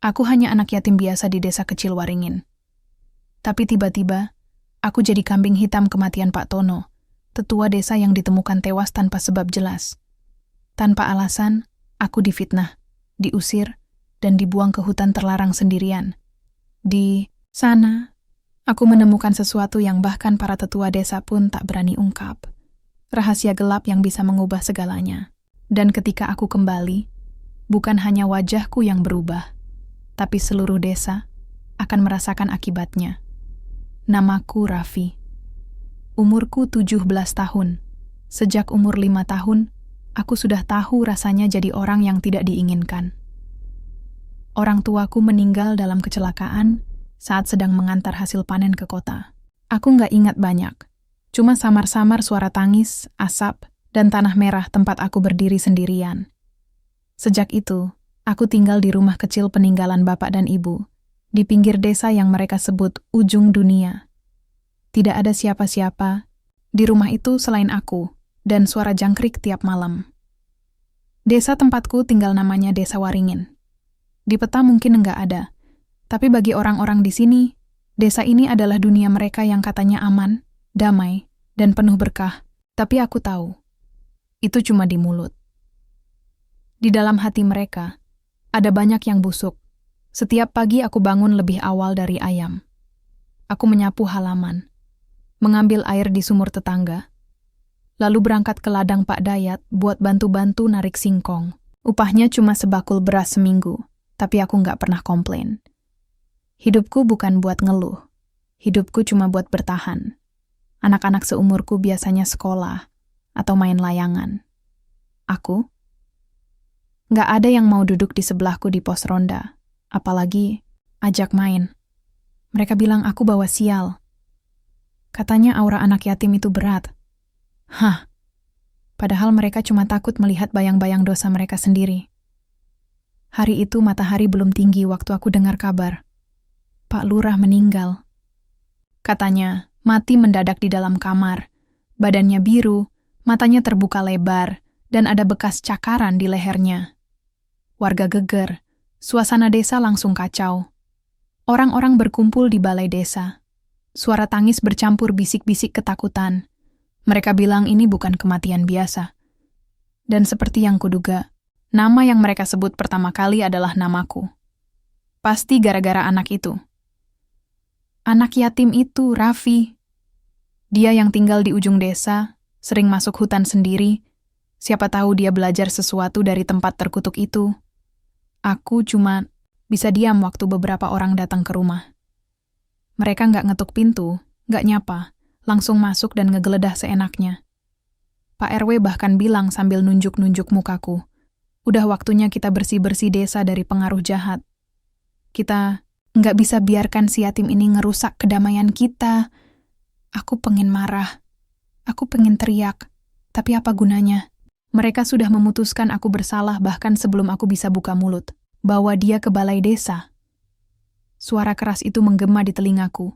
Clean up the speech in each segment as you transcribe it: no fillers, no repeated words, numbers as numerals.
Aku hanya anak yatim biasa di desa kecil Waringin. Tapi tiba-tiba, aku jadi kambing hitam kematian Pak Tono, tetua desa yang ditemukan tewas tanpa sebab jelas. Tanpa alasan, aku difitnah, diusir, dan dibuang ke hutan terlarang sendirian. Di sana, aku menemukan sesuatu yang bahkan para tetua desa pun tak berani ungkap. Rahasia gelap yang bisa mengubah segalanya. Dan ketika aku kembali, bukan hanya wajahku yang berubah, tapi seluruh desa akan merasakan akibatnya. Namaku Raffi. Umurku 17 tahun. Sejak umur 5 tahun, aku sudah tahu rasanya jadi orang yang tidak diinginkan. Orang tuaku meninggal dalam kecelakaan saat sedang mengantar hasil panen ke kota. Aku nggak ingat banyak. Cuma samar-samar suara tangis, asap, dan tanah merah tempat aku berdiri sendirian. Sejak itu, aku tinggal di rumah kecil peninggalan bapak dan ibu, di pinggir desa yang mereka sebut ujung dunia. Tidak ada siapa-siapa di rumah itu selain aku dan suara jangkrik tiap malam. Desa tempatku tinggal namanya Desa Waringin. Di peta mungkin enggak ada, tapi bagi orang-orang di sini, desa ini adalah dunia mereka yang katanya aman, damai, dan penuh berkah. Tapi aku tahu, itu cuma di mulut. Di dalam hati mereka, ada banyak yang busuk. Setiap pagi aku bangun lebih awal dari ayam. Aku menyapu halaman, mengambil air di sumur tetangga, lalu berangkat ke ladang Pak Dayat buat bantu-bantu narik singkong. Upahnya cuma sebakul beras seminggu, tapi aku nggak pernah komplain. Hidupku bukan buat ngeluh, hidupku cuma buat bertahan. Anak-anak seumurku biasanya sekolah atau main layangan. Aku? Nggak ada yang mau duduk di sebelahku di pos ronda, apalagi ajak main. Mereka bilang aku bawa sial. Katanya aura anak yatim itu berat. Hah, padahal mereka cuma takut melihat bayang-bayang dosa mereka sendiri. Hari itu matahari belum tinggi waktu aku dengar kabar. Pak Lurah meninggal. Katanya, mati mendadak di dalam kamar. Badannya biru, matanya terbuka lebar, dan ada bekas cakaran di lehernya. Warga geger, suasana desa langsung kacau. Orang-orang berkumpul di balai desa. Suara tangis bercampur bisik-bisik ketakutan. Mereka bilang ini bukan kematian biasa. Dan seperti yang kuduga, nama yang mereka sebut pertama kali adalah namaku. Pasti gara-gara anak itu. Anak yatim itu, Raffi. Dia yang tinggal di ujung desa, sering masuk hutan sendiri. Siapa tahu dia belajar sesuatu dari tempat terkutuk itu. Aku cuma bisa diam waktu beberapa orang datang ke rumah. Mereka nggak ngetuk pintu, nggak nyapa, langsung masuk dan ngegeledah seenaknya. Pak RW bahkan bilang sambil nunjuk-nunjuk mukaku, udah waktunya kita bersih-bersih desa dari pengaruh jahat. Kita nggak bisa biarkan si yatim ini ngerusak kedamaian kita. Aku pengen marah. Aku pengen teriak. Tapi apa gunanya? Mereka sudah memutuskan aku bersalah bahkan sebelum aku bisa buka mulut. Bawa dia ke balai desa. Suara keras itu menggema di telingaku.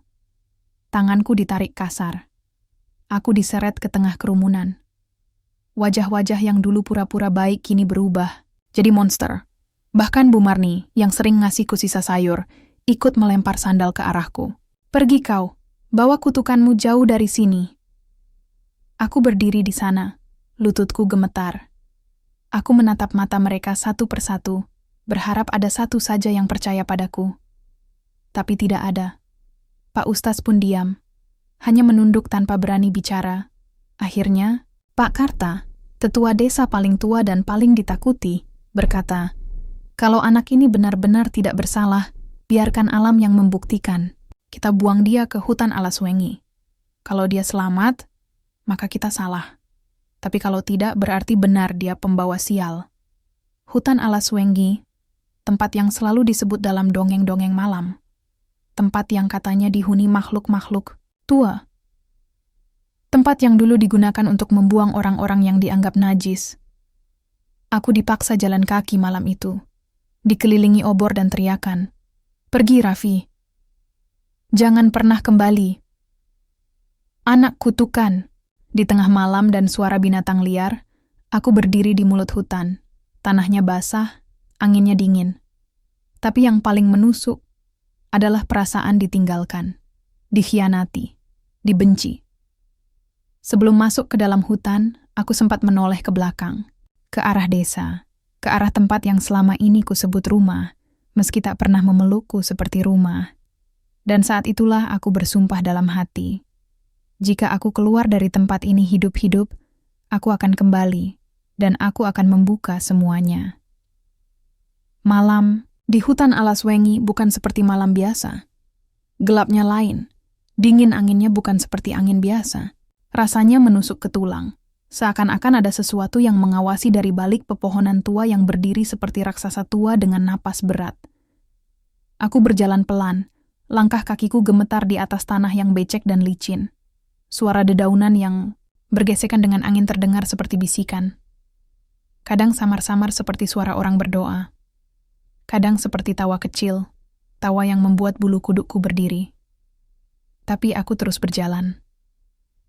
Tanganku ditarik kasar. Aku diseret ke tengah kerumunan. Wajah-wajah yang dulu pura-pura baik kini berubah jadi monster. Bahkan Bu Marni, yang sering ngasihku sisa sayur, ikut melempar sandal ke arahku. Pergi kau, bawa kutukanmu jauh dari sini. Aku berdiri di sana, lututku gemetar. Aku menatap mata mereka satu persatu, berharap ada satu saja yang percaya padaku. Tapi tidak ada. Pak Ustaz pun diam, hanya menunduk tanpa berani bicara. Akhirnya, Pak Karta, tetua desa paling tua dan paling ditakuti, berkata, kalau anak ini benar-benar tidak bersalah, biarkan alam yang membuktikan. Kita buang dia ke hutan Alaswengi. Kalau dia selamat, maka kita salah. Tapi kalau tidak, berarti benar dia pembawa sial. Hutan Alaswengi, tempat yang selalu disebut dalam dongeng-dongeng malam. Tempat yang katanya dihuni makhluk-makhluk tua. Tempat yang dulu digunakan untuk membuang orang-orang yang dianggap najis. Aku dipaksa jalan kaki malam itu, dikelilingi obor dan teriakan. Pergi, Raffi. Jangan pernah kembali. Anak kutukan. Di tengah malam dan suara binatang liar, aku berdiri di mulut hutan. Tanahnya basah, anginnya dingin. Tapi yang paling menusuk adalah perasaan ditinggalkan, dikhianati, dibenci. Sebelum masuk ke dalam hutan, aku sempat menoleh ke belakang, ke arah desa, ke arah tempat yang selama ini kusebut rumah, meski tak pernah memelukku seperti rumah. Dan saat itulah aku bersumpah dalam hati, jika aku keluar dari tempat ini hidup-hidup, aku akan kembali, dan aku akan membuka semuanya. Malam di hutan alas wengi bukan seperti malam biasa. Gelapnya lain, dingin anginnya bukan seperti angin biasa. Rasanya menusuk ke tulang, seakan-akan ada sesuatu yang mengawasi dari balik pepohonan tua yang berdiri seperti raksasa tua dengan napas berat. Aku berjalan pelan, langkah kakiku gemetar di atas tanah yang becek dan licin. Suara dedaunan yang bergesekan dengan angin terdengar seperti bisikan. Kadang samar-samar seperti suara orang berdoa. Kadang seperti tawa kecil, tawa yang membuat bulu kudukku berdiri. Tapi aku terus berjalan.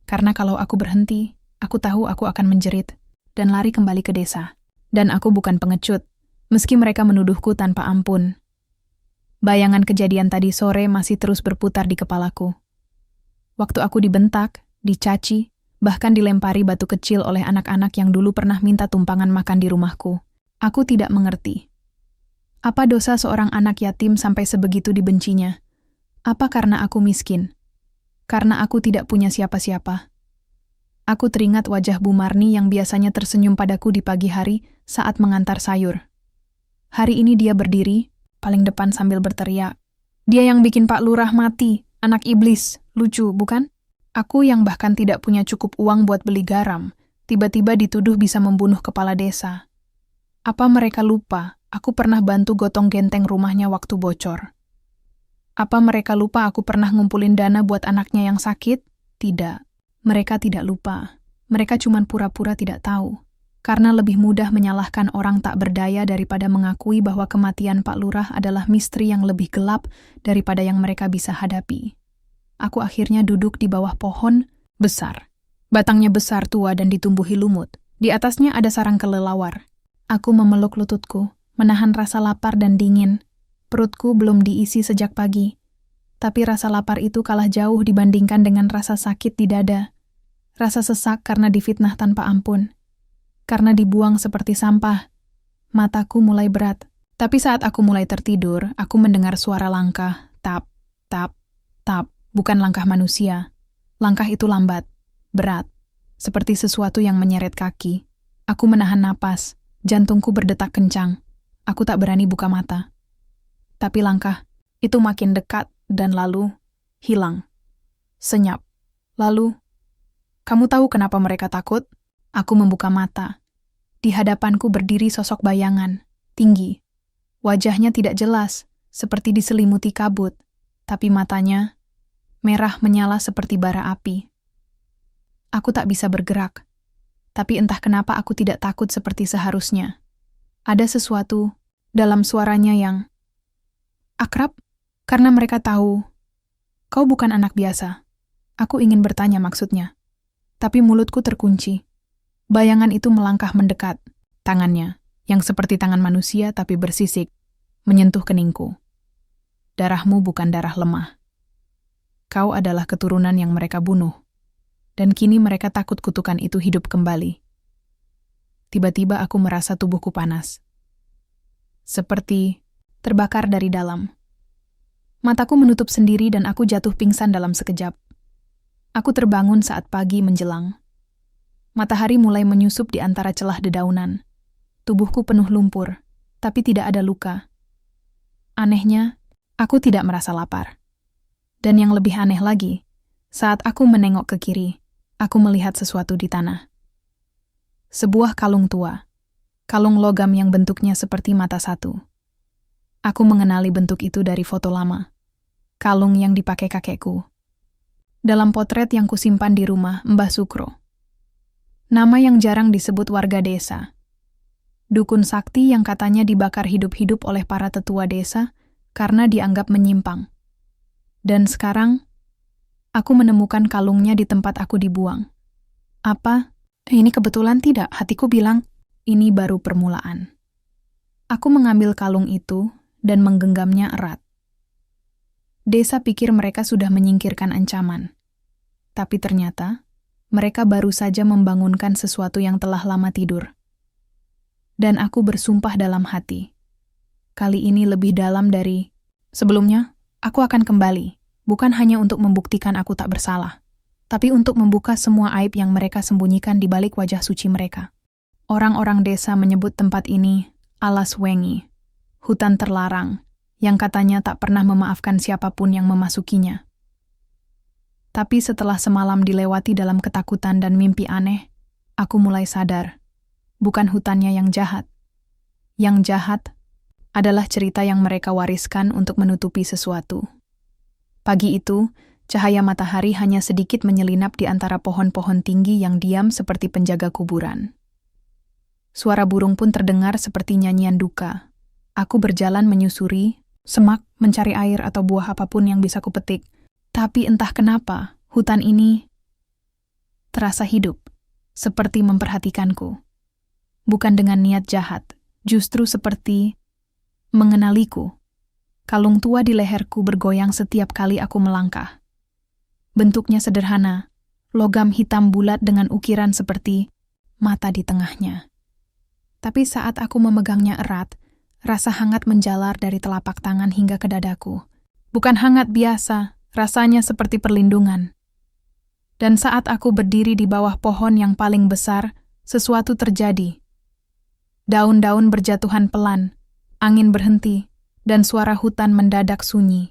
Karena kalau aku berhenti, aku tahu aku akan menjerit dan lari kembali ke desa. Dan aku bukan pengecut, meski mereka menuduhku tanpa ampun. Bayangan kejadian tadi sore masih terus berputar di kepalaku. Waktu aku dibentak, dicaci, bahkan dilempari batu kecil oleh anak-anak yang dulu pernah minta tumpangan makan di rumahku. Aku tidak mengerti. Apa dosa seorang anak yatim sampai sebegitu dibencinya? Apa karena aku miskin? Karena aku tidak punya siapa-siapa? Aku teringat wajah Bu Marni yang biasanya tersenyum padaku di pagi hari saat mengantar sayur. Hari ini dia berdiri, paling depan sambil berteriak. Dia yang bikin Pak Lurah mati, anak iblis, lucu, bukan? Aku yang bahkan tidak punya cukup uang buat beli garam, tiba-tiba dituduh bisa membunuh kepala desa. Apa mereka lupa? Aku pernah bantu gotong genteng rumahnya waktu bocor. Apa mereka lupa aku pernah ngumpulin dana buat anaknya yang sakit? Tidak. Mereka tidak lupa. Mereka cuma pura-pura tidak tahu. Karena lebih mudah menyalahkan orang tak berdaya daripada mengakui bahwa kematian Pak Lurah adalah misteri yang lebih gelap daripada yang mereka bisa hadapi. Aku akhirnya duduk di bawah pohon besar. Batangnya besar tua dan ditumbuhi lumut. Di atasnya ada sarang kelelawar. Aku memeluk lututku, menahan rasa lapar dan dingin. Perutku belum diisi sejak pagi. Tapi rasa lapar itu kalah jauh dibandingkan dengan rasa sakit di dada. Rasa sesak karena difitnah tanpa ampun. Karena dibuang seperti sampah. Mataku mulai berat. Tapi saat aku mulai tertidur, aku mendengar suara langkah. Tap, tap, tap. Bukan langkah manusia. Langkah itu lambat, berat. Seperti sesuatu yang menyeret kaki. Aku menahan napas. Jantungku berdetak kencang. Aku tak berani buka mata. Tapi langkah itu makin dekat dan lalu hilang. Senyap. Lalu, kamu tahu kenapa mereka takut? Aku membuka mata. Di hadapanku berdiri sosok bayangan, tinggi. Wajahnya tidak jelas, seperti diselimuti kabut. Tapi matanya merah menyala seperti bara api. Aku tak bisa bergerak. Tapi entah kenapa aku tidak takut seperti seharusnya. Ada sesuatu dalam suaranya yang akrab, karena mereka tahu, kau bukan anak biasa. Aku ingin bertanya maksudnya. Tapi mulutku terkunci. Bayangan itu melangkah mendekat. Tangannya, yang seperti tangan manusia tapi bersisik, menyentuh keningku. Darahmu bukan darah lemah. Kau adalah keturunan yang mereka bunuh. Dan kini mereka takut kutukan itu hidup kembali. Tiba-tiba aku merasa tubuhku panas. Seperti terbakar dari dalam. Mataku menutup sendiri dan aku jatuh pingsan dalam sekejap. Aku terbangun saat pagi menjelang. Matahari mulai menyusup di antara celah dedaunan. Tubuhku penuh lumpur, tapi tidak ada luka. Anehnya, aku tidak merasa lapar. Dan yang lebih aneh lagi, saat aku menengok ke kiri, aku melihat sesuatu di tanah. Sebuah kalung tua. Kalung logam yang bentuknya seperti mata satu. Aku mengenali bentuk itu dari foto lama. Kalung yang dipakai kakekku. Dalam potret yang kusimpan di rumah Mbah Sukro. Nama yang jarang disebut warga desa. Dukun sakti yang katanya dibakar hidup-hidup oleh para tetua desa karena dianggap menyimpang. Dan sekarang, aku menemukan kalungnya di tempat aku dibuang. Apa? Ini kebetulan tidak, hatiku bilang, ini baru permulaan. Aku mengambil kalung itu dan menggenggamnya erat. Desa pikir mereka sudah menyingkirkan ancaman. Tapi ternyata, mereka baru saja membangunkan sesuatu yang telah lama tidur. Dan aku bersumpah dalam hati. Kali ini lebih dalam dari sebelumnya, aku akan kembali, bukan hanya untuk membuktikan aku tak bersalah, tapi untuk membuka semua aib yang mereka sembunyikan di balik wajah suci mereka. Orang-orang desa menyebut tempat ini Alas Wengi, hutan terlarang, yang katanya tak pernah memaafkan siapapun yang memasukinya. Tapi setelah semalam dilewati dalam ketakutan dan mimpi aneh, aku mulai sadar, bukan hutannya yang jahat. Yang jahat adalah cerita yang mereka wariskan untuk menutupi sesuatu. Pagi itu, cahaya matahari hanya sedikit menyelinap di antara pohon-pohon tinggi yang diam seperti penjaga kuburan. Suara burung pun terdengar seperti nyanyian duka. Aku berjalan menyusuri semak, mencari air atau buah apapun yang bisa kupetik. Tapi entah kenapa, hutan ini terasa hidup, seperti memperhatikanku. Bukan dengan niat jahat, justru seperti mengenaliku. Kalung tua di leherku bergoyang setiap kali aku melangkah. Bentuknya sederhana, logam hitam bulat dengan ukiran seperti mata di tengahnya. Tapi saat aku memegangnya erat, rasa hangat menjalar dari telapak tangan hingga ke dadaku. Bukan hangat biasa, rasanya seperti perlindungan. Dan saat aku berdiri di bawah pohon yang paling besar, sesuatu terjadi. Daun-daun berjatuhan pelan, angin berhenti, dan suara hutan mendadak sunyi.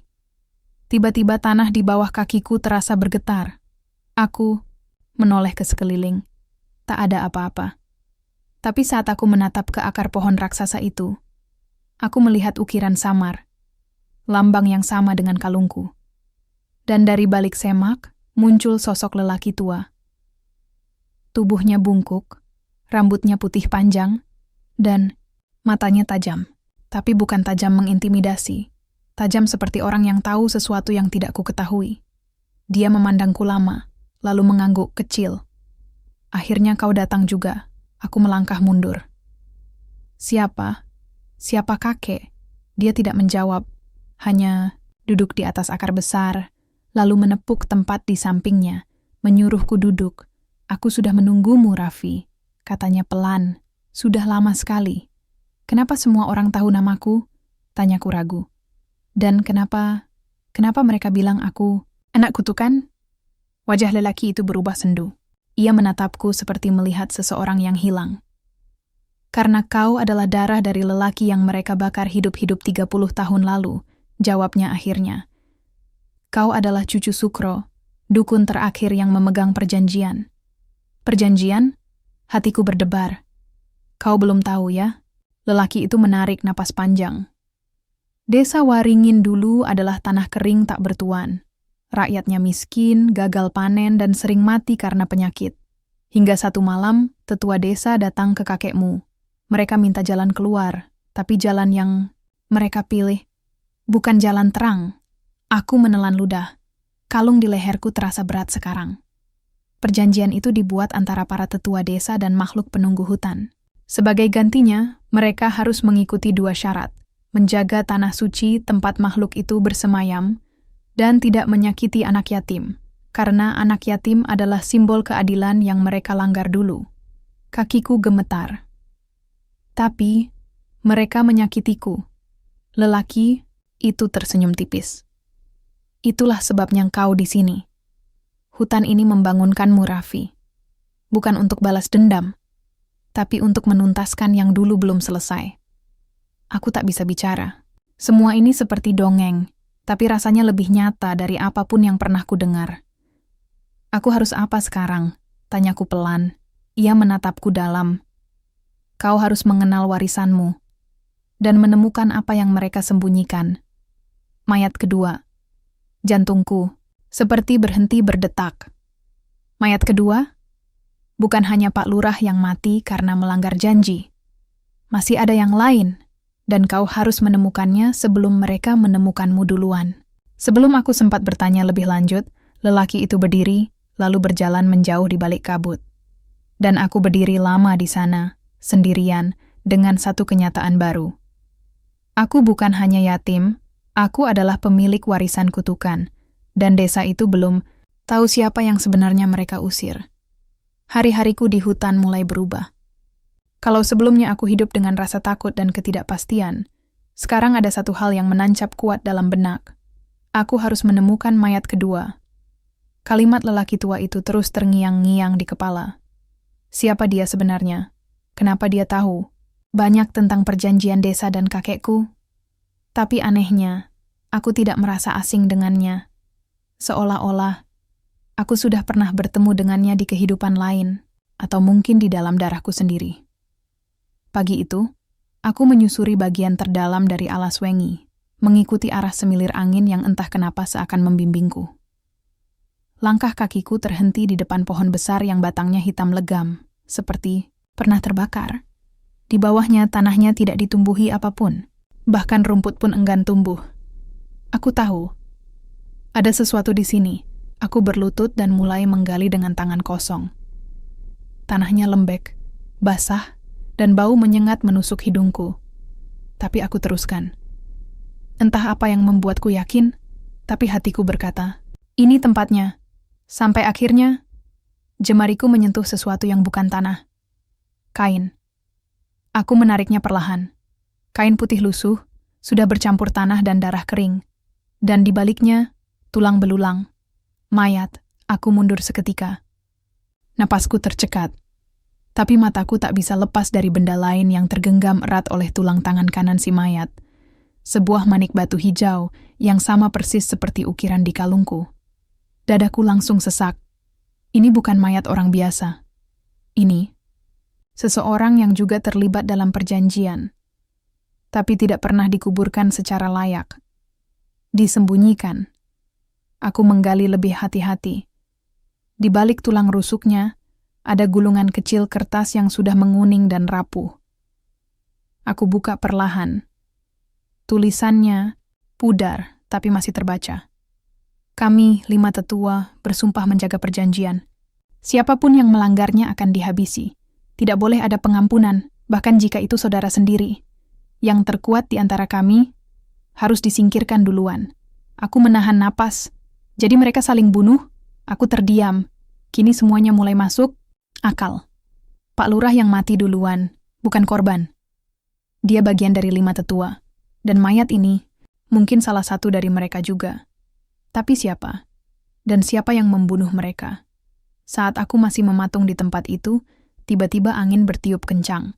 Tiba-tiba tanah di bawah kakiku terasa bergetar. Aku menoleh ke sekeliling. Tak ada apa-apa. Tapi saat aku menatap ke akar pohon raksasa itu, aku melihat ukiran samar, lambang yang sama dengan kalungku. Dan dari balik semak, muncul sosok lelaki tua. Tubuhnya bungkuk, rambutnya putih panjang, dan matanya tajam. Tapi bukan tajam mengintimidasi, tajam seperti orang yang tahu sesuatu yang tidak ku ketahui. Dia memandangku lama, lalu mengangguk kecil. Akhirnya kau datang juga, aku melangkah mundur. Siapa? Siapa kakek? Dia tidak menjawab, hanya duduk di atas akar besar, lalu menepuk tempat di sampingnya, menyuruhku duduk. Aku sudah menunggumu, Raffi, katanya pelan. Sudah lama sekali. Kenapa semua orang tahu namaku? Tanyaku ragu. Dan kenapa mereka bilang aku anak kutukan? Wajah lelaki itu berubah sendu. Ia menatapku seperti melihat seseorang yang hilang. Karena kau adalah darah dari lelaki yang mereka bakar hidup-hidup 30 tahun lalu, jawabnya akhirnya. Kau adalah cucu Sukro, dukun terakhir yang memegang perjanjian. Perjanjian? Hatiku berdebar. Kau belum tahu ya? Lelaki itu menarik napas panjang. Desa Waringin dulu adalah tanah kering tak bertuan. Rakyatnya miskin, gagal panen, dan sering mati karena penyakit. Hingga satu malam, tetua desa datang ke kakekmu. Mereka minta jalan keluar, tapi jalan yang mereka pilih bukan jalan terang. Aku menelan ludah. Kalung di leherku terasa berat sekarang. Perjanjian itu dibuat antara para tetua desa dan makhluk penunggu hutan. Sebagai gantinya, mereka harus mengikuti 2 syarat. Menjaga tanah suci tempat makhluk itu bersemayam, dan tidak menyakiti anak yatim, karena anak yatim adalah simbol keadilan yang mereka langgar dulu. Kakiku gemetar. Tapi, mereka menyakitiku. Lelaki itu tersenyum tipis. Itulah sebabnya kau di sini. Hutan ini membangunkanmu, Raffi. Bukan untuk balas dendam, tapi untuk menuntaskan yang dulu belum selesai. Aku tak bisa bicara. Semua ini seperti dongeng, tapi rasanya lebih nyata dari apapun yang pernah ku dengar. Aku harus apa sekarang? Tanyaku pelan. Ia menatapku dalam. Kau harus mengenal warisanmu dan menemukan apa yang mereka sembunyikan. Mayat kedua. Jantungku seperti berhenti berdetak. Mayat kedua? Bukan hanya Pak Lurah yang mati karena melanggar janji. Masih ada yang lain, dan kau harus menemukannya sebelum mereka menemukanmu duluan. Sebelum aku sempat bertanya lebih lanjut, lelaki itu berdiri, lalu berjalan menjauh di balik kabut. Dan aku berdiri lama di sana, sendirian, dengan satu kenyataan baru. Aku bukan hanya yatim, aku adalah pemilik warisan kutukan, dan desa itu belum tahu siapa yang sebenarnya mereka usir. Hari-hariku di hutan mulai berubah. Kalau sebelumnya aku hidup dengan rasa takut dan ketidakpastian, sekarang ada satu hal yang menancap kuat dalam benak. Aku harus menemukan mayat kedua. Kalimat lelaki tua itu terus terngiang-ngiang di kepala. Siapa dia sebenarnya? Kenapa dia tahu banyak tentang perjanjian desa dan kakekku? Tapi anehnya, aku tidak merasa asing dengannya. Seolah-olah aku sudah pernah bertemu dengannya di kehidupan lain, atau mungkin di dalam darahku sendiri. Pagi itu, aku menyusuri bagian terdalam dari alas wengi, mengikuti arah semilir angin yang entah kenapa seakan membimbingku. Langkah kakiku terhenti di depan pohon besar yang batangnya hitam legam, seperti pernah terbakar. Di bawahnya tanahnya tidak ditumbuhi apapun, bahkan rumput pun enggan tumbuh. Aku tahu, ada sesuatu di sini. Aku berlutut dan mulai menggali dengan tangan kosong. Tanahnya lembek, basah, dan bau menyengat menusuk hidungku. Tapi aku teruskan. Entah apa yang membuatku yakin, tapi hatiku berkata, ini tempatnya. Sampai akhirnya, jemariku menyentuh sesuatu yang bukan tanah. Kain. Aku menariknya perlahan. Kain putih lusuh, sudah bercampur tanah dan darah kering. Dan di baliknya, tulang belulang. Mayat. Aku mundur seketika. Napasku tercekat. Tapi mataku tak bisa lepas dari benda lain yang tergenggam erat oleh tulang tangan kanan si mayat. Sebuah manik batu hijau yang sama persis seperti ukiran di kalungku. Dadaku langsung sesak. Ini bukan mayat orang biasa. Ini seseorang yang juga terlibat dalam perjanjian, tapi tidak pernah dikuburkan secara layak. Disembunyikan. Aku menggali lebih hati-hati. Di balik tulang rusuknya, ada gulungan kecil kertas yang sudah menguning dan rapuh. Aku buka perlahan. Tulisannya pudar, tapi masih terbaca. Kami, 5 tetua, bersumpah menjaga perjanjian. Siapapun yang melanggarnya akan dihabisi. Tidak boleh ada pengampunan, bahkan jika itu saudara sendiri. Yang terkuat di antara kami harus disingkirkan duluan. Aku menahan napas. Jadi mereka saling bunuh. Aku terdiam. Kini semuanya mulai masuk akal. Pak Lurah yang mati duluan, bukan korban. Dia bagian dari 5 tetua. Dan mayat ini mungkin salah satu dari mereka juga. Tapi siapa? Dan siapa yang membunuh mereka? Saat aku masih mematung di tempat itu, tiba-tiba angin bertiup kencang.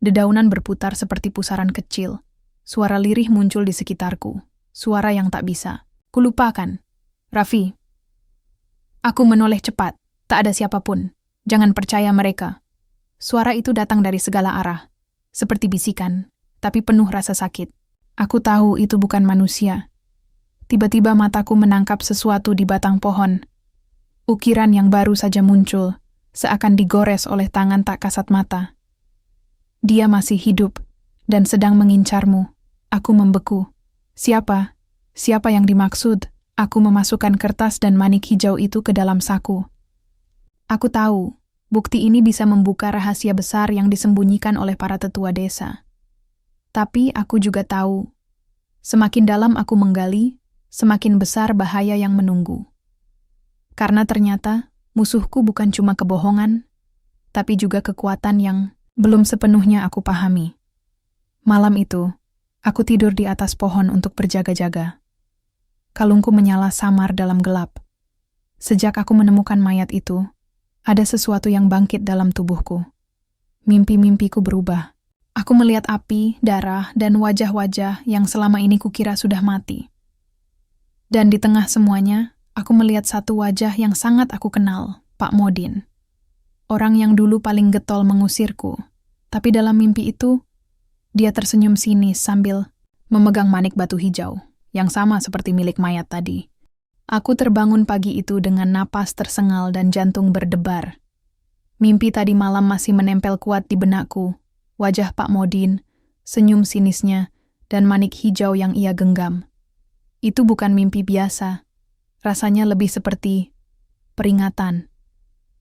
Dedaunan berputar seperti pusaran kecil. Suara lirih muncul di sekitarku. Suara yang tak bisa kulupakan. Raffi. Aku menoleh cepat. Tak ada siapapun. Jangan percaya mereka. Suara itu datang dari segala arah. Seperti bisikan, tapi penuh rasa sakit. Aku tahu itu bukan manusia. Tiba-tiba mataku menangkap sesuatu di batang pohon. Ukiran yang baru saja muncul, seakan digores oleh tangan tak kasat mata. Dia masih hidup, dan sedang mengincarmu. Aku membeku. Siapa? Siapa yang dimaksud? Aku memasukkan kertas dan manik hijau itu ke dalam saku. Aku tahu, bukti ini bisa membuka rahasia besar yang disembunyikan oleh para tetua desa. Tapi aku juga tahu, semakin dalam aku menggali, semakin besar bahaya yang menunggu. Karena ternyata musuhku bukan cuma kebohongan, tapi juga kekuatan yang belum sepenuhnya aku pahami. Malam itu, aku tidur di atas pohon untuk berjaga-jaga. Kalungku menyala samar dalam gelap. Sejak aku menemukan mayat itu, ada sesuatu yang bangkit dalam tubuhku. Mimpi-mimpiku berubah. Aku melihat api, darah, dan wajah-wajah yang selama ini kukira sudah mati. Dan di tengah semuanya, aku melihat satu wajah yang sangat aku kenal, Pak Modin. Orang yang dulu paling getol mengusirku. Tapi dalam mimpi itu, dia tersenyum sinis sambil memegang manik batu hijau, yang sama seperti milik mayat tadi. Aku terbangun pagi itu dengan napas tersengal dan jantung berdebar. Mimpi tadi malam masih menempel kuat di benakku. Wajah Pak Modin, senyum sinisnya, dan manik hijau yang ia genggam. Itu bukan mimpi biasa. Rasanya lebih seperti peringatan.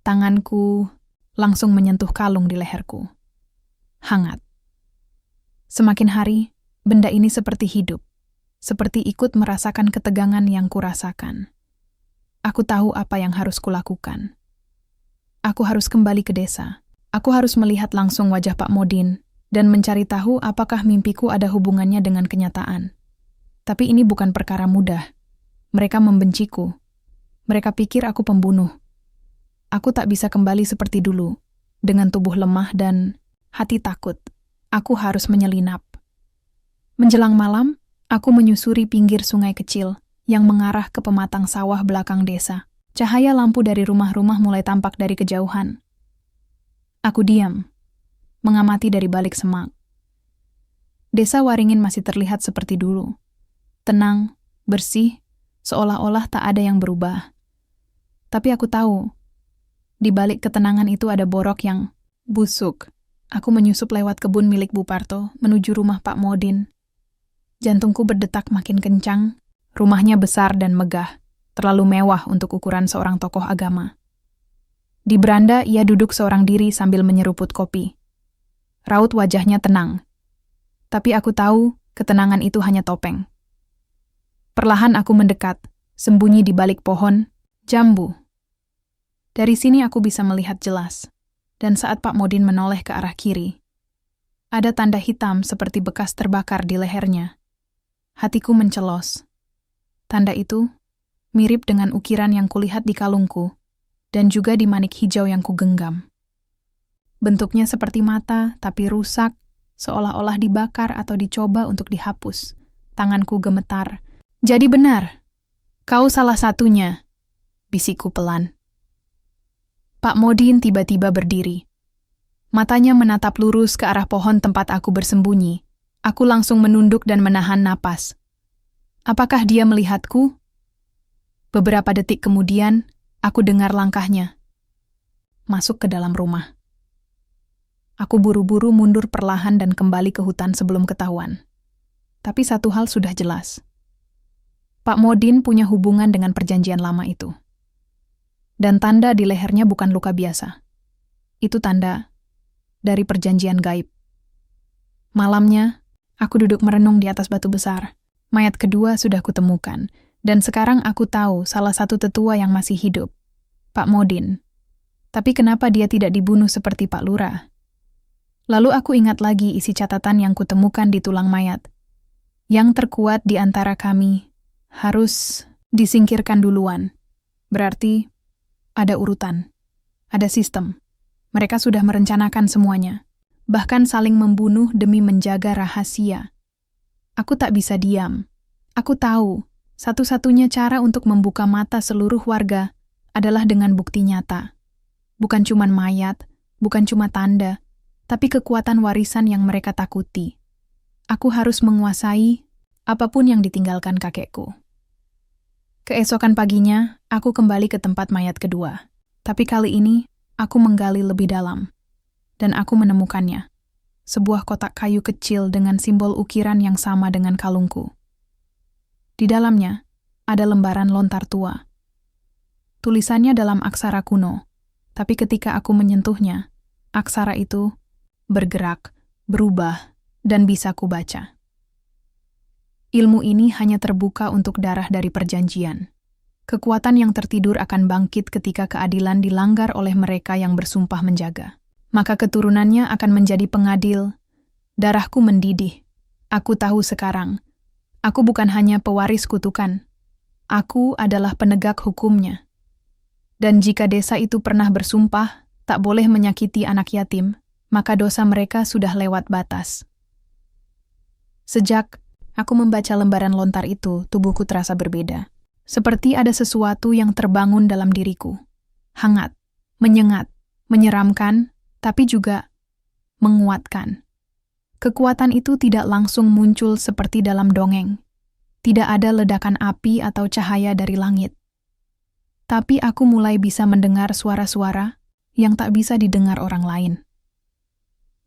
Tanganku langsung menyentuh kalung di leherku. Hangat. Semakin hari, Benda ini seperti hidup, seperti ikut merasakan ketegangan yang kurasakan. Aku tahu apa yang harus kulakukan. Aku harus kembali ke desa. Aku harus melihat langsung wajah Pak Modin dan mencari tahu apakah mimpiku ada hubungannya dengan kenyataan. Tapi ini bukan perkara mudah. Mereka membenciku. Mereka pikir aku pembunuh. Aku tak bisa kembali seperti dulu, dengan tubuh lemah dan hati takut. Aku harus menyelinap. Menjelang malam, aku menyusuri pinggir sungai kecil yang mengarah ke pematang sawah belakang desa. Cahaya lampu dari rumah-rumah mulai tampak dari kejauhan. Aku diam, mengamati dari balik semak. Desa Waringin masih terlihat seperti dulu. Tenang, bersih, seolah-olah tak ada yang berubah. Tapi aku tahu, di balik ketenangan itu ada borok yang busuk. Aku menyusup lewat kebun milik Bu Parto menuju rumah Pak Modin. Jantungku berdetak makin kencang. Rumahnya besar dan megah, terlalu mewah untuk ukuran seorang tokoh agama. Di beranda ia duduk seorang diri sambil menyeruput kopi. Raut wajahnya tenang. Tapi aku tahu ketenangan itu hanya topeng. Perlahan aku mendekat, sembunyi di balik pohon jambu. Dari sini aku bisa melihat jelas. Dan saat Pak Modin menoleh ke arah kiri, ada tanda hitam seperti bekas terbakar di lehernya. Hatiku mencelos. Tanda itu mirip dengan ukiran yang kulihat di kalungku dan juga di manik hijau yang kugenggam. Bentuknya seperti mata, tapi rusak, seolah-olah dibakar atau dicoba untuk dihapus. Tanganku gemetar. Jadi benar, kau salah satunya, bisikku pelan. Pak Modin tiba-tiba berdiri. Matanya menatap lurus ke arah pohon tempat aku bersembunyi. Aku langsung menunduk dan menahan napas. Apakah dia melihatku? Beberapa detik kemudian, aku dengar langkahnya. Masuk ke dalam rumah. Aku buru-buru mundur perlahan dan kembali ke hutan sebelum ketahuan. Tapi satu hal sudah jelas. Pak Modin punya hubungan dengan perjanjian lama itu. Dan tanda di lehernya bukan luka biasa. Itu tanda dari perjanjian gaib. Malamnya, aku duduk merenung di atas batu besar. Mayat kedua sudah kutemukan, dan sekarang aku tahu salah satu tetua yang masih hidup, Pak Modin. Tapi kenapa dia tidak dibunuh seperti Pak Lurah? Lalu aku ingat lagi isi catatan yang kutemukan di tulang mayat. Yang terkuat di antara kami harus disingkirkan duluan. Berarti ada urutan, ada sistem. Mereka sudah merencanakan semuanya. Bahkan saling membunuh demi menjaga rahasia. Aku tak bisa diam. Aku tahu, satu-satunya cara untuk membuka mata seluruh warga adalah dengan bukti nyata. Bukan cuma mayat, bukan cuma tanda, tapi kekuatan warisan yang mereka takuti. Aku harus menguasai apapun yang ditinggalkan kakekku. Keesokan paginya, aku kembali ke tempat mayat kedua. Tapi kali ini, aku menggali lebih dalam. Dan aku menemukannya. Sebuah kotak kayu kecil dengan simbol ukiran yang sama dengan kalungku. Di dalamnya, ada lembaran lontar tua. Tulisannya dalam aksara kuno, tapi ketika aku menyentuhnya, aksara itu bergerak, berubah, dan bisa kubaca. Ilmu ini hanya terbuka untuk darah dari perjanjian. Kekuatan yang tertidur akan bangkit ketika keadilan dilanggar oleh mereka yang bersumpah menjaga. Maka keturunannya akan menjadi pengadil. Darahku mendidih. Aku tahu sekarang. Aku bukan hanya pewaris kutukan. Aku adalah penegak hukumnya. Dan jika desa itu pernah bersumpah tak boleh menyakiti anak yatim, maka dosa mereka sudah lewat batas. Sejak aku membaca lembaran lontar itu, tubuhku terasa berbeda. Seperti ada sesuatu yang terbangun dalam diriku. Hangat, menyengat, menyeramkan, tapi juga menguatkan. Kekuatan itu tidak langsung muncul seperti dalam dongeng. Tidak ada ledakan api atau cahaya dari langit. Tapi aku mulai bisa mendengar suara-suara yang tak bisa didengar orang lain.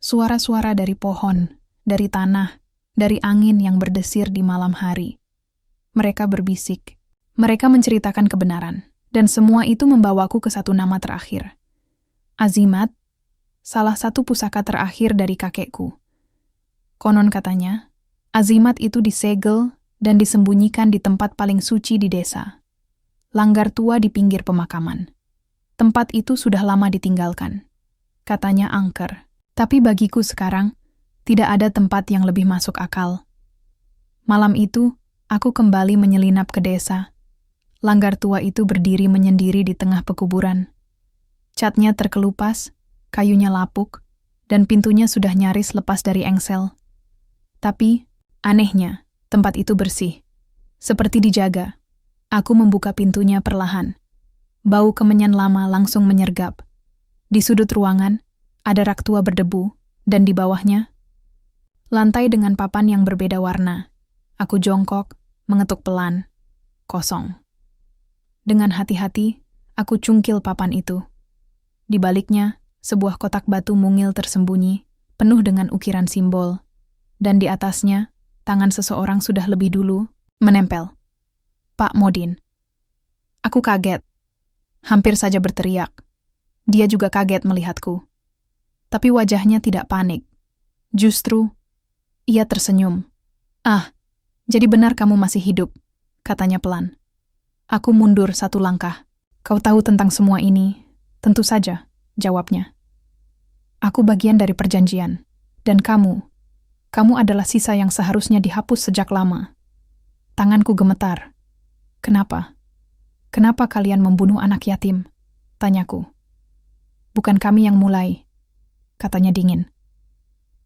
Suara-suara dari pohon, dari tanah, dari angin yang berdesir di malam hari. Mereka berbisik. Mereka menceritakan kebenaran. Dan semua itu membawaku ke satu nama terakhir. Azimat, salah satu pusaka terakhir dari kakekku. Konon katanya, Azimat itu disegel dan disembunyikan di tempat paling suci di desa. Langgar tua di pinggir pemakaman. Tempat itu sudah lama ditinggalkan. Katanya angker. Tapi bagiku sekarang, tidak ada tempat yang lebih masuk akal. Malam itu, aku kembali menyelinap ke desa. Langgar tua itu berdiri menyendiri di tengah pekuburan. Catnya terkelupas, kayunya lapuk, dan pintunya sudah nyaris lepas dari engsel. Tapi, anehnya, tempat itu bersih. Seperti dijaga. Aku membuka pintunya perlahan. Bau kemenyan lama langsung menyergap. Di sudut ruangan, ada rak tua berdebu, dan di bawahnya, lantai dengan papan yang berbeda warna. Aku jongkok, mengetuk pelan. Kosong. Dengan hati-hati, aku cungkil papan itu. Di baliknya, sebuah kotak batu mungil tersembunyi, penuh dengan ukiran simbol. Dan di atasnya, tangan seseorang sudah lebih dulu menempel. Pak Modin. Aku kaget. Hampir saja berteriak. Dia juga kaget melihatku. Tapi wajahnya tidak panik. Justru, ia tersenyum. "Ah, jadi benar kamu masih hidup," katanya pelan. Aku mundur satu langkah. "Kau tahu tentang semua ini?" "Tentu saja," jawabnya. "Aku bagian dari perjanjian. Dan kamu adalah sisa yang seharusnya dihapus sejak lama." Tanganku gemetar. "Kenapa? Kenapa kalian membunuh anak yatim?" tanyaku. "Bukan kami yang mulai," katanya dingin.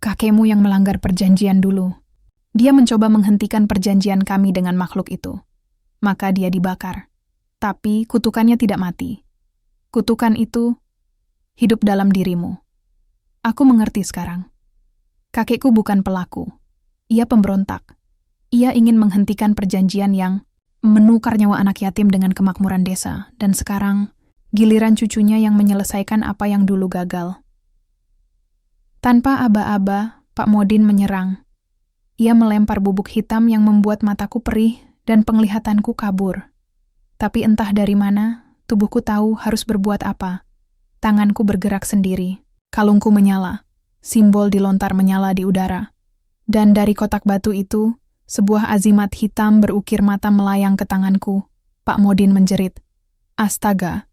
"Kakekmu yang melanggar perjanjian dulu. Dia mencoba menghentikan perjanjian kami dengan makhluk itu. Maka dia dibakar. Tapi kutukannya tidak mati. Kutukan itu hidup dalam dirimu. Aku mengerti sekarang. Kakekku bukan pelaku. Ia pemberontak. Ia ingin menghentikan perjanjian yang menukar nyawa anak yatim dengan kemakmuran desa. Dan sekarang, giliran cucunya yang menyelesaikan apa yang dulu gagal." Tanpa aba-aba, Pak Modin menyerang. Ia melempar bubuk hitam yang membuat mataku perih dan penglihatanku kabur. Tapi entah dari mana, tubuhku tahu harus berbuat apa. Tanganku bergerak sendiri. Kalungku menyala. Simbol dilontar menyala di udara. Dan dari kotak batu itu, sebuah azimat hitam berukir mata melayang ke tanganku. Pak Modin menjerit. "Astaga,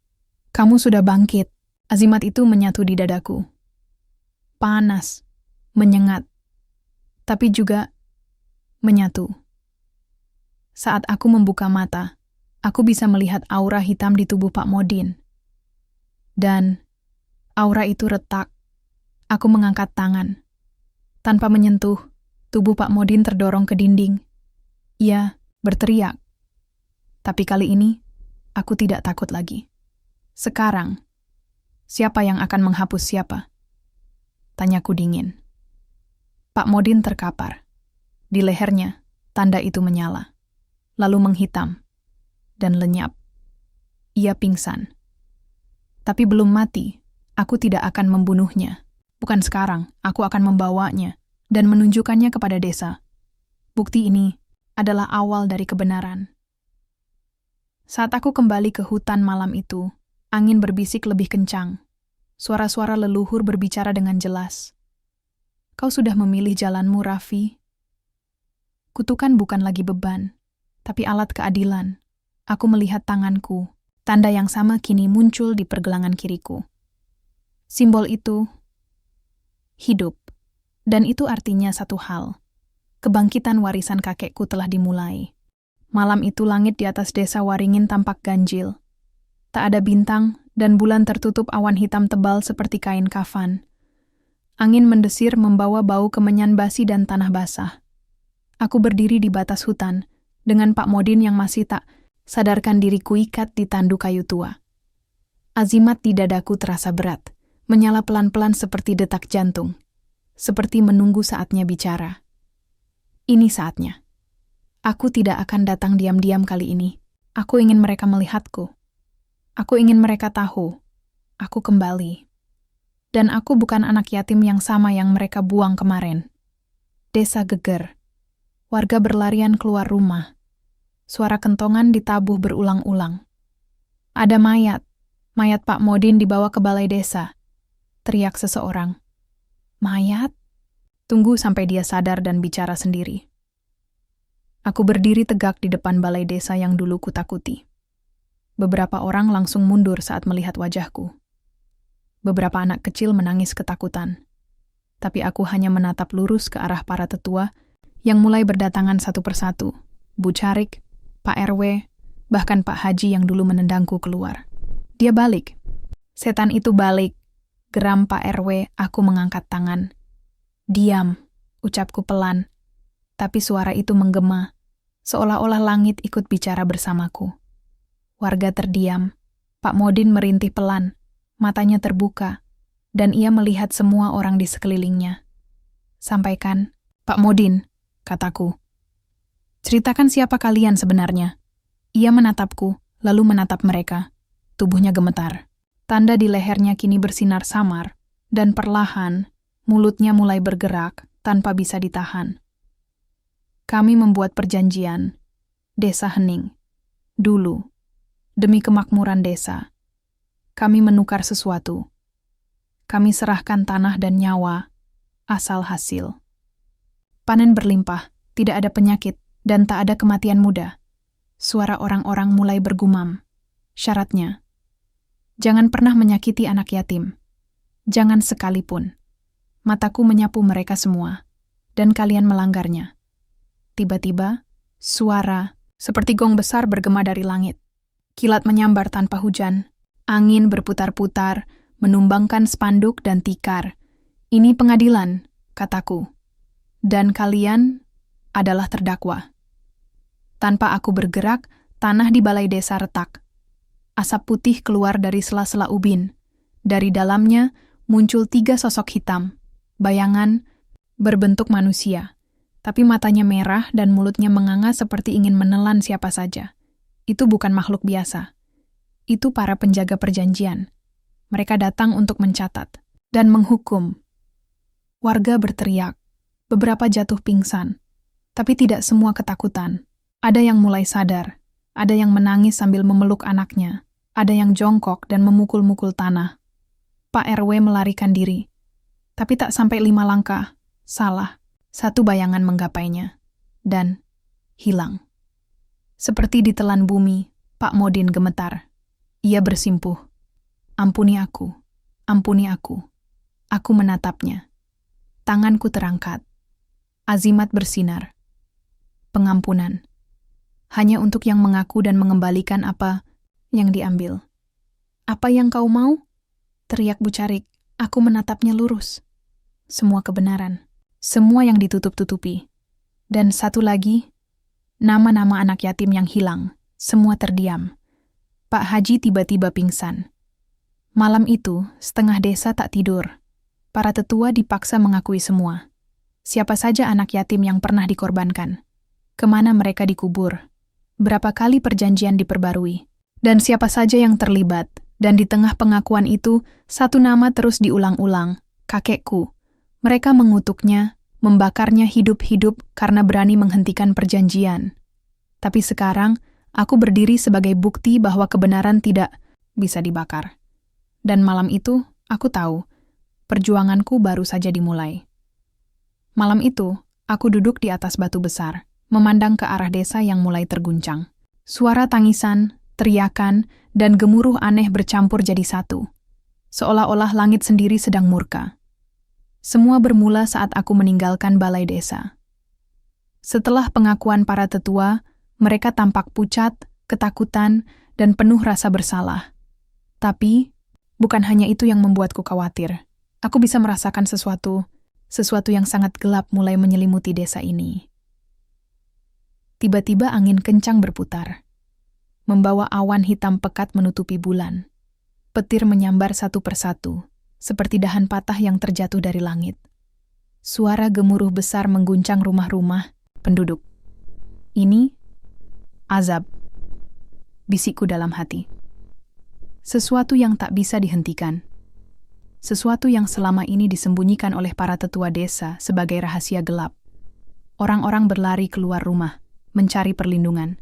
kamu sudah bangkit." Azimat itu menyatu di dadaku. Panas, menyengat, tapi juga menyatu. Saat aku membuka mata, aku bisa melihat aura hitam di tubuh Pak Modin. Dan aura itu retak. Aku mengangkat tangan. Tanpa menyentuh, tubuh Pak Modin terdorong ke dinding. Ia berteriak. Tapi kali ini, aku tidak takut lagi. Sekarang, siapa yang akan menghapus siapa? Tanyaku dingin. Pak Modin terkapar. Di lehernya, tanda itu menyala. Lalu menghitam. Dan lenyap. Ia pingsan. Tapi belum mati, aku tidak akan membunuhnya. Bukan sekarang, aku akan membawanya dan menunjukkannya kepada desa. Bukti ini adalah awal dari kebenaran. Saat aku kembali ke hutan malam itu, angin berbisik lebih kencang. Suara-suara leluhur berbicara dengan jelas. "Kau sudah memilih jalanmu, Raffi. Kutukan bukan lagi beban, tapi alat keadilan." Aku melihat tanganku. Tanda yang sama kini muncul di pergelangan kiriku. Simbol itu hidup. Dan itu artinya satu hal. Kebangkitan warisan kakekku telah dimulai. Malam itu langit di atas desa Waringin tampak ganjil. Tak ada bintang dan bulan tertutup awan hitam tebal seperti kain kafan. Angin mendesir membawa bau kemenyan basi dan tanah basah. Aku berdiri di batas hutan, dengan Pak Modin yang masih tak sadarkan diri kuikat di tandu kayu tua. Azimat di dadaku terasa berat, menyala pelan-pelan seperti detak jantung, seperti menunggu saatnya bicara. Ini saatnya. Aku tidak akan datang diam-diam kali ini. Aku ingin mereka melihatku. Aku ingin mereka tahu. Aku kembali. Dan aku bukan anak yatim yang sama yang mereka buang kemarin. Desa geger. Warga berlarian keluar rumah. Suara kentongan ditabuh berulang-ulang. "Ada mayat. Mayat Pak Modin dibawa ke balai desa," teriak seseorang. "Mayat?" Tunggu sampai dia sadar dan bicara sendiri. Aku berdiri tegak di depan balai desa yang dulu kutakuti. Beberapa orang langsung mundur saat melihat wajahku. Beberapa anak kecil menangis ketakutan. Tapi aku hanya menatap lurus ke arah para tetua yang mulai berdatangan satu persatu. Bu Carik, Pak RW, bahkan Pak Haji yang dulu menendangku keluar. Dia balik. Setan itu balik. Geram Pak RW, aku mengangkat tangan. Diam, ucapku pelan. Tapi suara itu menggema, seolah-olah langit ikut bicara bersamaku. Warga terdiam. Pak Modin merintih pelan, matanya terbuka, dan ia melihat semua orang di sekelilingnya. Sampaikan, Pak Modin, kataku. Ceritakan siapa kalian sebenarnya. Ia menatapku, lalu menatap mereka. Tubuhnya gemetar. Tanda di lehernya kini bersinar samar, dan perlahan, mulutnya mulai bergerak tanpa bisa ditahan. Kami membuat perjanjian. Desa hening. Dulu, demi kemakmuran desa, kami menukar sesuatu. Kami serahkan tanah dan nyawa, asal hasil. Panen berlimpah, tidak ada penyakit, dan tak ada kematian muda. Suara orang-orang mulai bergumam. Syaratnya, jangan pernah menyakiti anak yatim. Jangan sekalipun. Mataku menyapu mereka semua, dan kalian melanggarnya. Tiba-tiba, suara seperti gong besar bergema dari langit. Kilat menyambar tanpa hujan. Angin berputar-putar, menumbangkan spanduk dan tikar. Ini pengadilan, kataku. Dan kalian adalah terdakwa. Tanpa aku bergerak, tanah di balai desa retak. Asap putih keluar dari sela-sela ubin. Dari dalamnya muncul 3 sosok hitam. Bayangan berbentuk manusia. Tapi matanya merah dan mulutnya menganga seperti ingin menelan siapa saja. Itu bukan makhluk biasa. Itu para penjaga perjanjian. Mereka datang untuk mencatat dan menghukum. Warga berteriak. Beberapa jatuh pingsan. Tapi tidak semua ketakutan. Ada yang mulai sadar. Ada yang menangis sambil memeluk anaknya. Ada yang jongkok dan memukul-mukul tanah. Pak RW melarikan diri. Tapi tak sampai 5 langkah. Salah. 1 bayangan menggapainya. Dan hilang. Seperti ditelan bumi, Pak Modin gemetar. Ia bersimpuh. Ampuni aku. Ampuni aku. Aku menatapnya. Tanganku terangkat. Azimat bersinar. Pengampunan. Hanya untuk yang mengaku dan mengembalikan apa yang diambil. Apa yang kau mau? Teriak Bu Carik. Aku menatapnya lurus. Semua kebenaran. Semua yang ditutup-tutupi. Dan satu lagi, nama-nama anak yatim yang hilang. Semua terdiam. Pak Haji tiba-tiba pingsan. Malam itu, setengah desa tak tidur. Para tetua dipaksa mengakui semua. Siapa saja anak yatim yang pernah dikorbankan. Kemana mereka dikubur. Berapa kali perjanjian diperbarui. Dan siapa saja yang terlibat. Dan di tengah pengakuan itu, 1 nama terus diulang-ulang. Kakekku. Mereka mengutuknya, membakarnya hidup-hidup karena berani menghentikan perjanjian. Tapi sekarang, aku berdiri sebagai bukti bahwa kebenaran tidak bisa dibakar. Dan malam itu, aku tahu, perjuanganku baru saja dimulai. Malam itu, aku duduk di atas batu besar, memandang ke arah desa yang mulai terguncang. Suara tangisan, teriakan, dan gemuruh aneh bercampur jadi satu. Seolah-olah langit sendiri sedang murka. Semua bermula saat aku meninggalkan balai desa. Setelah pengakuan para tetua, mereka tampak pucat, ketakutan, dan penuh rasa bersalah. Tapi, bukan hanya itu yang membuatku khawatir. Aku bisa merasakan sesuatu yang sangat gelap mulai menyelimuti desa ini. Tiba-tiba angin kencang berputar, membawa awan hitam pekat menutupi bulan. Petir menyambar satu persatu, seperti dahan patah yang terjatuh dari langit. Suara gemuruh besar mengguncang rumah-rumah penduduk. Ini azab, bisikku dalam hati. Sesuatu yang tak bisa dihentikan. Sesuatu yang selama ini disembunyikan oleh para tetua desa sebagai rahasia gelap. Orang-orang berlari keluar rumah, mencari perlindungan.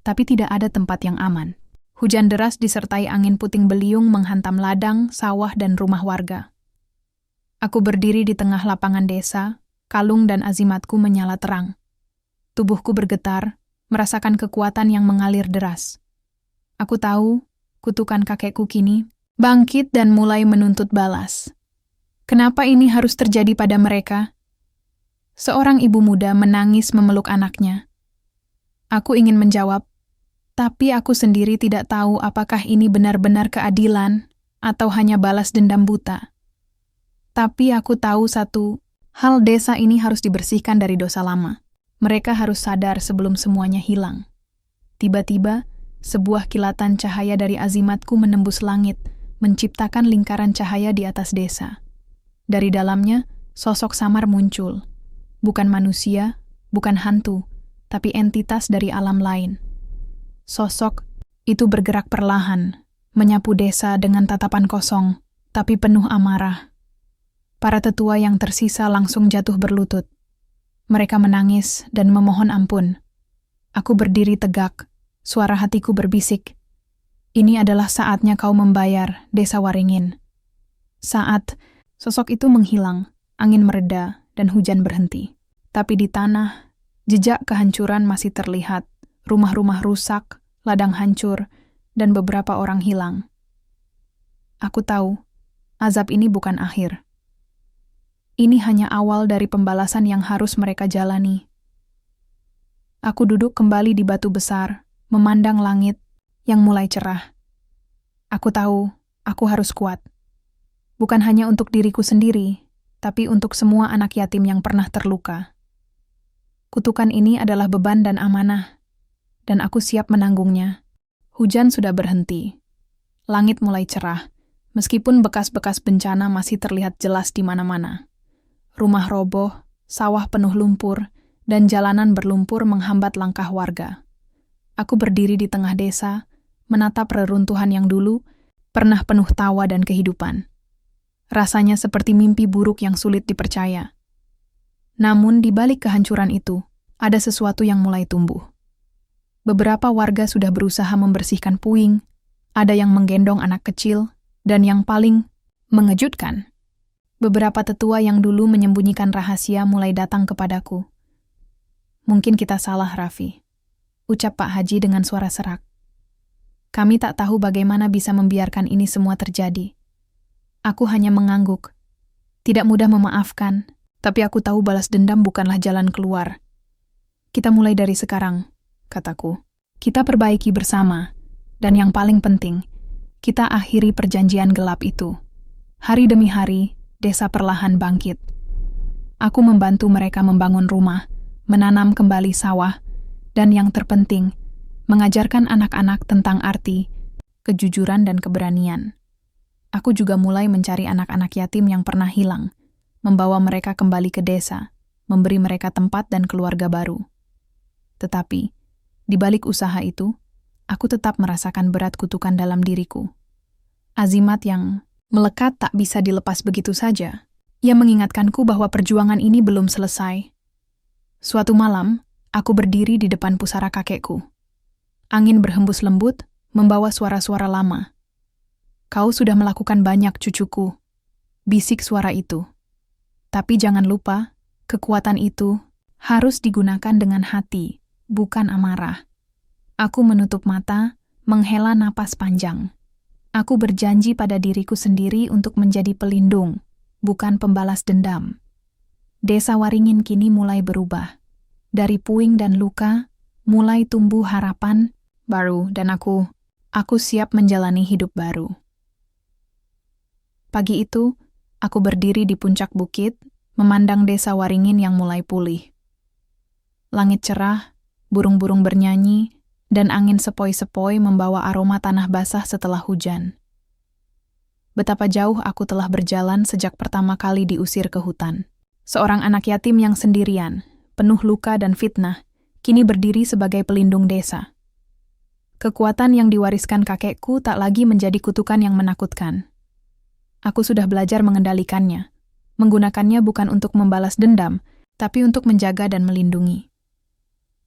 Tapi tidak ada tempat yang aman. Hujan deras disertai angin puting beliung menghantam ladang, sawah, dan rumah warga. Aku berdiri di tengah lapangan desa, kalung dan azimatku menyala terang. Tubuhku bergetar, merasakan kekuatan yang mengalir deras. Aku tahu, kutukan kakekku kini bangkit dan mulai menuntut balas. Kenapa ini harus terjadi pada mereka? Seorang ibu muda menangis memeluk anaknya. Aku ingin menjawab, tapi aku sendiri tidak tahu apakah ini benar-benar keadilan atau hanya balas dendam buta. Tapi aku tahu satu hal, desa ini harus dibersihkan dari dosa lama. Mereka harus sadar sebelum semuanya hilang. Tiba-tiba, sebuah kilatan cahaya dari azimatku menembus langit, menciptakan lingkaran cahaya di atas desa. Dari dalamnya, sosok samar muncul. Bukan manusia, bukan hantu, tapi entitas dari alam lain. Sosok itu bergerak perlahan, menyapu desa dengan tatapan kosong, tapi penuh amarah. Para tetua yang tersisa langsung jatuh berlutut. Mereka menangis dan memohon ampun. Aku berdiri tegak, suara hatiku berbisik. Ini adalah saatnya kau membayar, Desa Waringin. Saat sosok itu menghilang, angin mereda dan hujan berhenti. Tapi di tanah, jejak kehancuran masih terlihat. Rumah-rumah rusak, ladang hancur, dan beberapa orang hilang. Aku tahu, azab ini bukan akhir. Ini hanya awal dari pembalasan yang harus mereka jalani. Aku duduk kembali di batu besar, memandang langit yang mulai cerah. Aku tahu, aku harus kuat. Bukan hanya untuk diriku sendiri, tapi untuk semua anak yatim yang pernah terluka. Kutukan ini adalah beban dan amanah, dan aku siap menanggungnya. Hujan sudah berhenti. Langit mulai cerah, meskipun bekas-bekas bencana masih terlihat jelas di mana-mana. Rumah roboh, sawah penuh lumpur, dan jalanan berlumpur menghambat langkah warga. Aku berdiri di tengah desa, menatap reruntuhan yang dulu pernah penuh tawa dan kehidupan. Rasanya seperti mimpi buruk yang sulit dipercaya. Namun di balik kehancuran itu, ada sesuatu yang mulai tumbuh. Beberapa warga sudah berusaha membersihkan puing, ada yang menggendong anak kecil, dan yang paling mengejutkan, beberapa tetua yang dulu menyembunyikan rahasia mulai datang kepadaku. Mungkin kita salah, Raffi, ucap Pak Haji dengan suara serak. Kami tak tahu bagaimana bisa membiarkan ini semua terjadi. Aku hanya mengangguk. Tidak mudah memaafkan, tapi aku tahu balas dendam bukanlah jalan keluar. Kita mulai dari sekarang, kataku. Kita perbaiki bersama, dan yang paling penting, kita akhiri perjanjian gelap itu. Hari demi hari, desa perlahan bangkit. Aku membantu mereka membangun rumah, menanam kembali sawah, dan yang terpenting, mengajarkan anak-anak tentang arti, kejujuran dan keberanian. Aku juga mulai mencari anak-anak yatim yang pernah hilang, membawa mereka kembali ke desa, memberi mereka tempat dan keluarga baru. Tetapi, di balik usaha itu, aku tetap merasakan berat kutukan dalam diriku. Azimat yang melekat tak bisa dilepas begitu saja. Ia mengingatkanku bahwa perjuangan ini belum selesai. Suatu malam, aku berdiri di depan pusara kakekku. Angin berhembus lembut, membawa suara-suara lama. Kau sudah melakukan banyak, cucuku, bisik suara itu. Tapi jangan lupa, kekuatan itu harus digunakan dengan hati, bukan amarah. Aku menutup mata, menghela napas panjang. Aku berjanji pada diriku sendiri untuk menjadi pelindung, bukan pembalas dendam. Desa Waringin kini mulai berubah. Dari puing dan luka, mulai tumbuh harapan baru dan aku siap menjalani hidup baru. Pagi itu, aku berdiri di puncak bukit, memandang desa Waringin yang mulai pulih. Langit cerah, burung-burung bernyanyi, dan angin sepoi-sepoi membawa aroma tanah basah setelah hujan. Betapa jauh aku telah berjalan sejak pertama kali diusir ke hutan. Seorang anak yatim yang sendirian, penuh luka dan fitnah, kini berdiri sebagai pelindung desa. Kekuatan yang diwariskan kakekku tak lagi menjadi kutukan yang menakutkan. Aku sudah belajar mengendalikannya, menggunakannya bukan untuk membalas dendam, tapi untuk menjaga dan melindungi.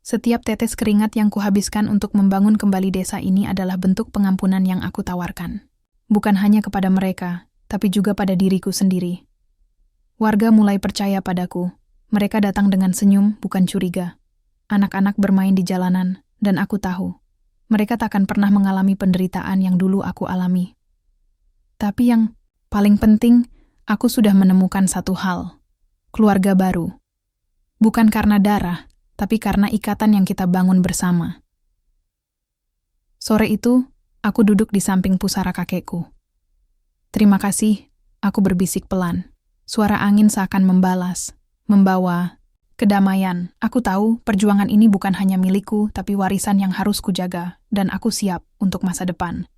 Setiap tetes keringat yang kuhabiskan untuk membangun kembali desa ini adalah bentuk pengampunan yang aku tawarkan. Bukan hanya kepada mereka, tapi juga pada diriku sendiri. Warga mulai percaya padaku. Mereka datang dengan senyum, bukan curiga. Anak-anak bermain di jalanan, dan aku tahu, mereka takkan pernah mengalami penderitaan yang dulu aku alami. Tapi yang paling penting, aku sudah menemukan satu hal. Keluarga baru. Bukan karena darah, tapi karena ikatan yang kita bangun bersama. Sore itu, aku duduk di samping pusara kakekku. Terima kasih, aku berbisik pelan. Suara angin seakan membalas, membawa kedamaian. Aku tahu perjuangan ini bukan hanya milikku, tapi warisan yang harus kujaga, dan aku siap untuk masa depan.